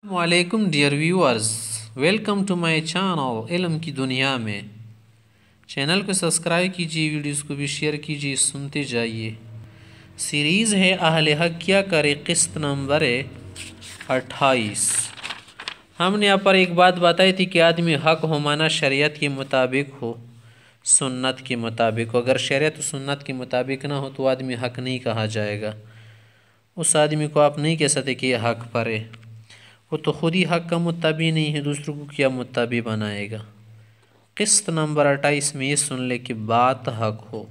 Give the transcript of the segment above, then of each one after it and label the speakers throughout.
Speaker 1: السلام علیکم dear viewers, welcome to my channel علم کی دنیا میں۔ چینل کو سبسکرائب کیجیے، ویڈیوز کو بھی شیئر کیجیے، سنتے جائیے۔ سیریز ہے اہل حق کیا کرے، قسط نمبر 28۔ ہم نے یہاں پر ایک بات بتائی تھی کہ آدمی حق ہو مانا شریعت کے مطابق ہو، سنت کے مطابق ہو۔ اگر شریعت و سنت کے مطابق نہ ہو تو آدمی حق نہیں کہا جائے گا۔ اس آدمی کو آپ نہیں کہہ سکتے کہ یہ حق پر ہے، وہ تو خود ہی حق کا متبع نہیں ہے، دوسروں کو کیا متبع بنائے گا۔ قسط نمبر 28 میں یہ سن لے کہ بات حق ہو۔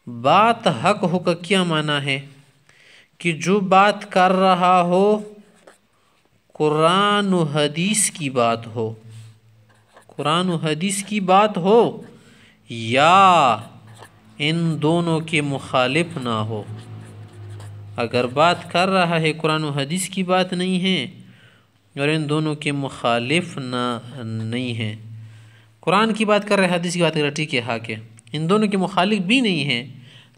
Speaker 1: بات حق ہو کا کیا معنی ہے؟ کہ جو بات کر رہا ہو قرآن و حدیث کی بات ہو، قرآن و حدیث کی بات ہو یا ان دونوں کے مخالف نہ ہو۔ اگر بات کر رہا ہے قرآن و حدیث کی بات نہیں ہے اور ان دونوں کے مخالف نہیں ہے، قرآن کی بات کر رہے حدیث کی بات کر رہے، ٹھیک ہے حق ہے، ان دونوں کے مخالف بھی نہیں ہے،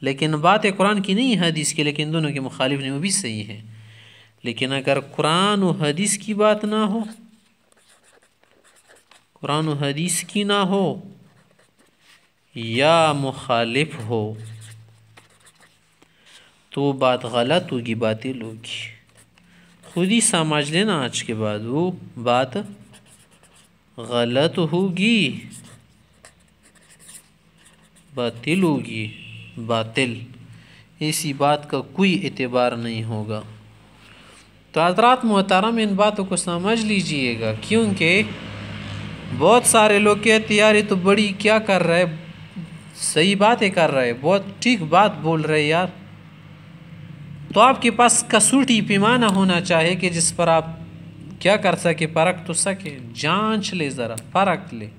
Speaker 1: لیکن بات قرآن کی نہیں ہے حدیث کی، لیکن دونوں کے مخالف نہیں، وہ بھی صحیح ہے۔ لیکن اگر قرآن و حدیث کی بات نہ ہو، قرآن و حدیث کی نہ ہو یا مخالف ہو تو بات غلط ہوگی، باطل ہوگی۔ خود ہی سمجھ لینا آج کے بعد وہ بات غلط ہوگی، باطل ہوگی، باطل۔ ایسی بات کا کوئی اعتبار نہیں ہوگا۔ تو حضرات محترم ان باتوں کو سمجھ لیجئے گا، کیونکہ بہت سارے لوگ کہتے یار یہ تو بڑی کیا کر رہے، صحیح باتیں کر رہے، بہت ٹھیک بات بول رہے یار۔ تو آپ کے پاس کسوٹی پیمانہ ہونا چاہیے کہ جس پر آپ کیا کر سکے، پرکھ تو سکے، جانچ لے، ذرا پرکھ لے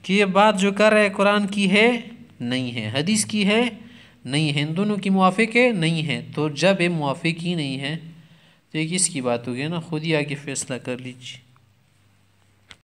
Speaker 1: کہ یہ بات جو کر رہے قرآن کی ہے نہیں ہے، حدیث کی ہے نہیں ہے، ان دونوں کی موافق ہے نہیں ہے۔ تو جب یہ موافق ہی نہیں ہے تو یہ کس کی بات ہوگی نا، خود ہی آگے فیصلہ کر لیجیے۔